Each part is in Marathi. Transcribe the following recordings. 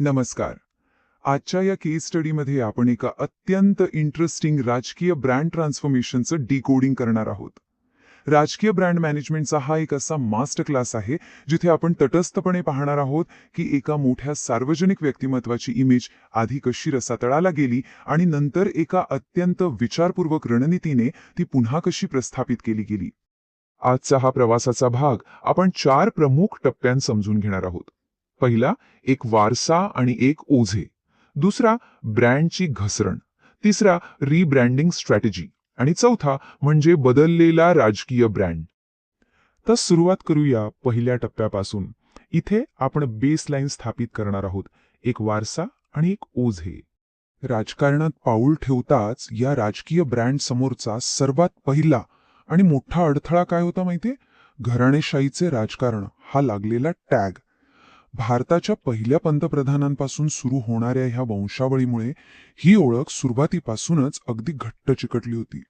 नमस्कार. आजच्या या केस स्टडीमध्ये आपण एका अत्यंत इंटरेस्टिंग राजकीय ब्रँड ट्रान्सफॉर्मेशनचं डिकोडिंग करणार आहोत. राजकीय ब्रँड मॅनेजमेंटचा हा एक असा मास्टर क्लास आहे जिथे आपण तटस्थपणे पाहणार आहोत की एका मोठ्या सार्वजनिक व्यक्तिमत्वाची इमेज आधी कशी रसातळाला गेली आणि नंतर एका अत्यंत विचारपूर्वक रणनीतीने ती पुन्हा कशी प्रस्थापित केली गेली. आजचा हा प्रवासाचा भाग आपण 4 प्रमुख टप्प्यांत समजून घेणार आहोत. पहिला, एक वारसा आणि एक ओझे. दुसरा, ब्रँडची घसरण. तिसरा, रिब्रँडिंग स्ट्रॅटेजी. आणि चौथा म्हणजे बदललेला राजकीय ब्रँड. तर सुरुवात करूया पहिल्या टप्प्यापासून. इथे आपण बेसलाईन स्थापित करणार आहोत, एक वारसा आणि एक ओझे. राजकारणात पाऊल ठेवताच या राजकीय ब्रँड समोरचा सर्वात पहिला आणि मोठा अडथळा काय होता माहितीये? घराणेशाहीचे राजकारण हा लागलेला टॅग. भारताच्या पहिल्या पंतप्रधानांपासून सुरू होणाऱ्या ह्या वंशावळीमुळे ही ओळख सुरुवातीपासूनच अगदी घट्ट चिकटली होती.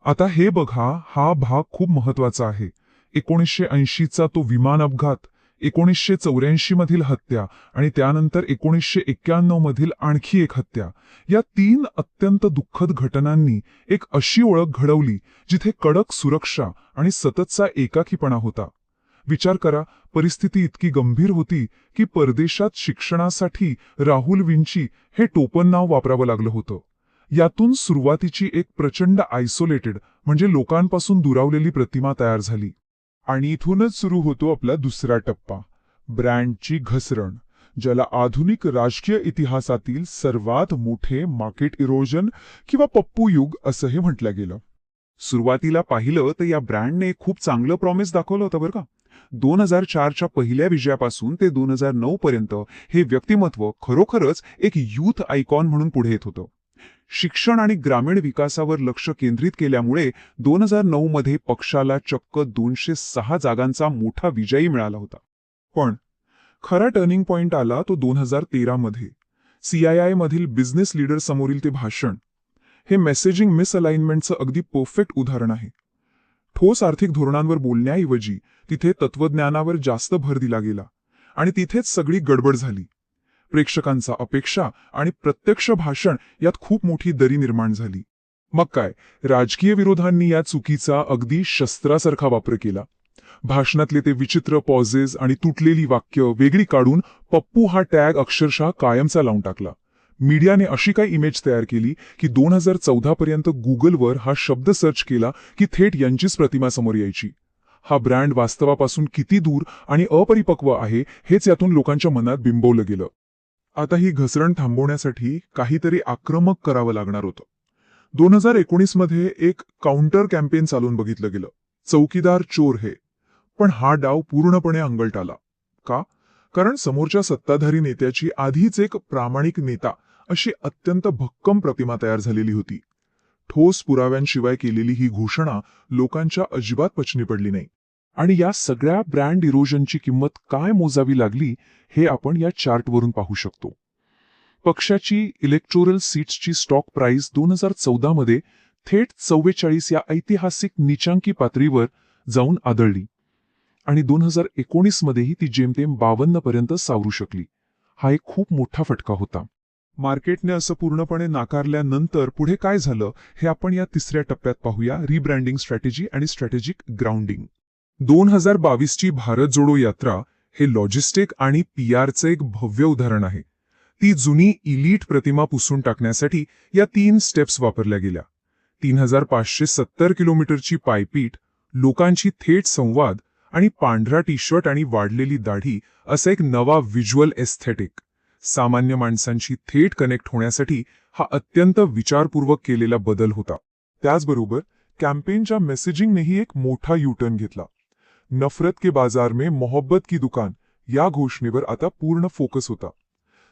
आता हे बघा, हा भाग खूप महत्वाचा आहे. 1980चा तो विमान अपघात, 1984 मधील हत्या आणि त्यानंतर 1991 मधील आणखी एक हत्या. या 3 अत्यंत दुःखद घटनांनी एक अशी ओळख घडवली जिथे कडक सुरक्षा आणि सततचा एकाकीपणा होता. विचार करा, परिस्थिती इतकी गंभीर होती की परदेशात शिक्षणासाठी राहुल विंची हे टोपण नाव वापरावं लागलं होतं. यातून सुरुवातीची एक प्रचंड आयसोलेटेड म्हणजे लोकांपासून दुरावलेली प्रतिमा तयार झाली. आणि इथूनच सुरू होतो आपला दुसरा टप्पा, ब्रँडची घसरण, ज्याला आधुनिक राजकीय इतिहासातील सर्वात मोठे मार्केट इरोजन किंवा पप्पू युग असंही म्हटलं गेलं. सुरुवातीला पाहिलं तर या ब्रँडने खूप चांगलं प्रॉमिस दाखवलं होतं बरं का. 2004च्या पहिल्या विजयापासून ते 2009 पर्यंत हे व्यक्तिमत्व खरोखरच एक यूथ आयकॉन म्हणून पुढे येत होतं. शिक्षण आणि ग्रामीण विकासावर लक्ष केंद्रित केल्यामुळे 2009 मध्ये पक्षाला चक्क 206 जागांचा मोठा विजयी मिळाला होता. पण खरा टर्निंग पॉइंट आला तो 2013 मध्ये. CII मधील बिझनेस लीडर समोरील ते भाषण हे मेसेजिंग मिसअलाइनमेंटचं अगदी परफेक्ट उदाहरण आहे. ठोस आर्थिक धोरणांवर बोलण्याऐवजी तिथे तत्वज्ञानावर जास्त भर दिला गेला आणि तिथेच सगळी गडबड झाली. प्रेक्षकांचा अपेक्षा आणि प्रत्यक्ष भाषण यात खूप मोठी दरी निर्माण झाली. मग काय, राजकीय विरोधांनी या चुकीचा अगदी शस्त्रासारखा वापर केला. भाषणातले ते विचित्र पॉजेस आणि तुटलेली वाक्य वेगळी काढून पप्पू हा टॅग अक्षरशः कायमचा लावून टाकला. मीडियाने अशी काही इमेज तयार केली की 2014 पर्यंत गुगलवर हा शब्द सर्च केला की थेट यांचीच प्रतिमा समोर यायची. हा ब्रँड वास्तवापासून किती दूर आणि अपरिपक्व आहे हेच यातून लोकांच्या मनात बिंबवलं गेलं. आता ही घसरण थांबवण्यासाठी काहीतरी आक्रमक करावं लागणार होतं. 2019 मध्ये एक काउंटर कॅम्पेन चालून बघितलं गेलं, चौकीदार चोर हे. पण हा डाव पूर्णपणे अंगलटाला. का? कारण समोरच्या सत्ताधारी नेत्याची आधीच एक प्रामाणिक नेता अशी अत्यंत भक्कम प्रतिमा तयार झालेली होती. ठोस पुराव्यांशिवाय केलेली ही घोषणा लोकांच्या अजिबात पचनी पडली नाही. आणि या सगळ्या ब्रँड इरोजनची किंमत काय मोजावी लागली हे आपण या चार्टवरून पाहू शकतो. पक्षाची इलेक्टोरल सीट्सची स्टॉक प्राइस 2014 मध्ये थेट 44 या ऐतिहासिक नीचांकी पातळीवर जाऊन आदळली आणि 2019 मध्येही ती जेमतेम 52 पर्यंत सावरू शकली. हा एक खूप मोठा फटका होता. मार्केटने असं पूर्णपणे नाकारल्यानंतर पुढे काय झालं हे आपण या तिसऱ्या टप्प्यात पाहूया, रिब्रँडिंग स्ट्रॅटेजी आणि स्ट्रॅटेजिक ग्राउंडिंग. 2022ची भारत जोडो यात्रा हे लॉजिस्टिक आणि PRचं एक भव्य उदाहरण आहे. ती जुनी इलीट प्रतिमा पुसून टाकण्यासाठी या 3 स्टेप्स वापरल्या गेल्या. 3570 किलोमीटरची पायपीट, लोकांची थेट संवाद आणि पांढरा टी-शर्ट आणि वाढलेली दाढी असा एक नवा व्हिज्युअल एस्थेटिक. सामान्य माणसांशी थेट कनेक्ट होण्यासाठी हा अत्यंत विचारपूर्वक केलेला बदल होता. त्याचबरोबर कॅम्पेनच्या मेसेजिंगनेही एक मोठा यूटर्न घेतला. नफरत के बाजार में मोहब्बत की दुकान या घोषणेवर आता पूर्ण फोकस होता.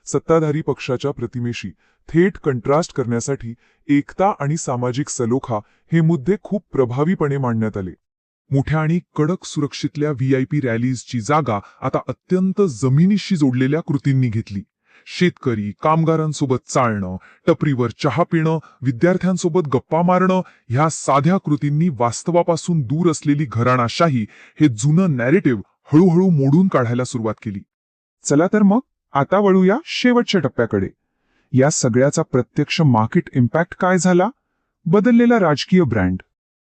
सत्ताधारी पक्षाच्या प्रतिमेशी थेट कंट्रास्ट करण्यासाठी एकता आणि सामाजिक सलोखा हे मुद्दे खूप प्रभावीपणे मांडण्यात आले. मोठ्या आणि कडक सुरक्षितल्या VIP रॅलीजची जागा आता अत्यंत जमिनीशी जोडलेल्या कृतींनी घेतली. शेतकरी, कामगारांसोबत चालणं, टपरीवर चहा पिणं, विद्यार्थ्यांसोबत गप्पा मारणं ह्या साध्या कृतींनी वास्तवापासून दूर असलेली घराणाशाही हे जुनं नॅरेटिव्ह हळूहळू मोडून काढायला सुरुवात केली. चला तर मग आता वळूया शेवटच्या टप्प्याकडे. या सगळ्याचा प्रत्यक्ष मार्केट इम्पॅक्ट काय झाला? बदललेला राजकीय ब्रँड.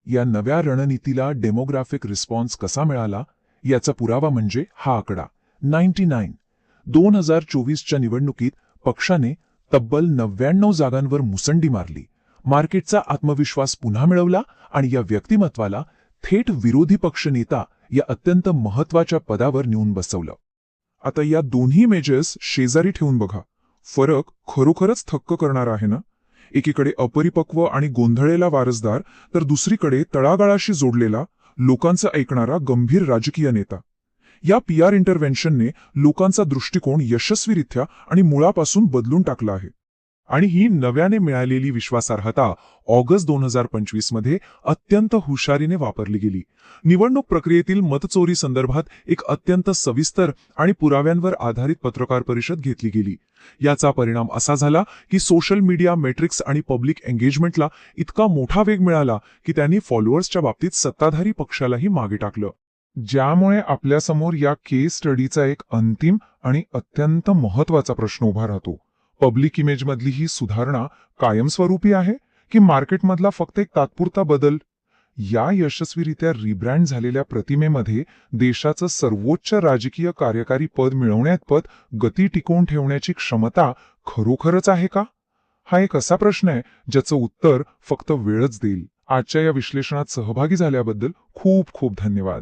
या नव्या रणनीतीला डेमोग्राफिक रिस्पॉन्स कसा मिळाला याचा पुरावा म्हणजे हा आकडा 99. 2024च्या निवडणुकीत पक्षाने तब्बल 99 जागांवर मुसंडी मारली. मार्केटचा आत्मविश्वास पुन्हा मिळवला आणि या व्यक्तिमत्वाला थेट विरोधी पक्षनेता या अत्यंत महत्वाच्या पदावर नेऊन बसवलं. आता या दोन्ही मेजर्स शेजारी ठेवून बघा. फरक खरोखरच थक्क करणार आहे ना? एकीकडे अपरिपक्व आणि गोंधळेला वारसदार, तर दुसरीकडे तळागाळाशी जोडलेला, लोकांचं ऐकणारा गंभीर राजकीय नेता. या PR इंटरव्हेन्शनने लोकांचा दृष्टिकोन यशस्वीरित्या आणि मुळापासून बदलून टाकला आहे. आणि ही नव्याने मिळालेली विश्वासार्हता ऑगस्ट 2025 मध्ये अत्यंत हुशारीने वापरली गेली. निवडणूक प्रक्रियेतील मतचोरी संदर्भात एक अत्यंत सविस्तर आणि पुराव्यांवर आधारित पत्रकार परिषद घेतली गेली. याचा परिणाम असा झाला की सोशल मीडिया मेट्रिक्स आणि पब्लिक एंगेजमेंटला इतका मोठा वेग मिळाला की त्यांनी फॉलोअर्सच्या बाबतीत सत्ताधारी पक्षालाही मागे टाकलं. ज्यामुळे आपल्यासमोर या केस स्टडीचा एक अंतिम आणि अत्यंत महत्वाचा प्रश्न उभा राहतो. पब्लिक इमेजमधली ही सुधारणा कायमस्वरूपी आहे की मार्केटमधला फक्त एक तात्पुरता बदल? या यशस्वीरित्या रिब्रँड झालेल्या प्रतिमेमध्ये देशाचं सर्वोच्च राजकीय कार्यकारी पद मिळवण्यात गती टिकवून ठेवण्याची क्षमता खरोखरच आहे का? हा एक असा प्रश्न आहे ज्याचं उत्तर फक्त वेळच देईल. आजच्या या विश्लेषणात सहभागी झाल्याबद्दल खूप खूप धन्यवाद.